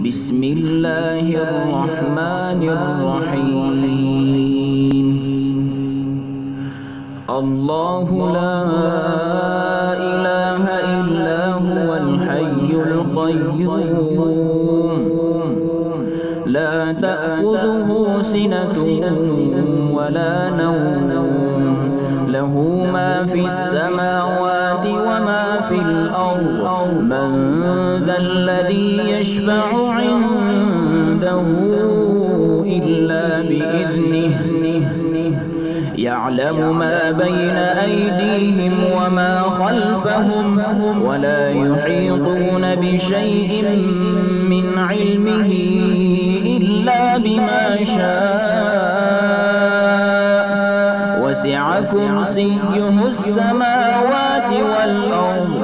بسم الله الرحمن الرحيم. الله لا إله إلا هو الحي القيوم لا تأخذه سنة ولا نوم له ما في السماوات وما في الأرض من ذا الذي يشفع عنده إلا بإذنه يعلم ما بين أيديهم وما خلفهم ولا يحيطون بشيء من علمه إلا بما شاء وسع كرسيه السماوات والأرض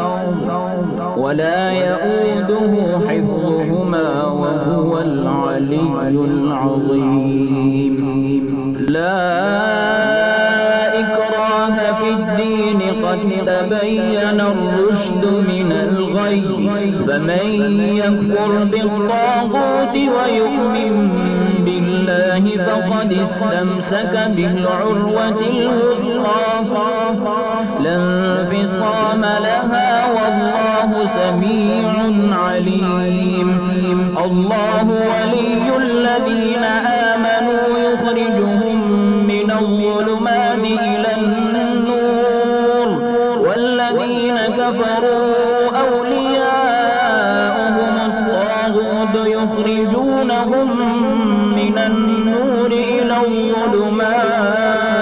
ولا يؤوده حفظهما وهو العلي العظيم. لا إكراه في الدين قد تبين الرشد من الغي فمن يكفر بالطاغوت ويؤمن بالله فقد استمسك بالعروة الوثقى لا انفصام لها والله سميع عليم. الله ولي الذين آمنوا يخرجهم من الظلمات إلى النور والذين كفروا أولياؤهم الطاغوت يخرجونهم من النور إلى الظلمات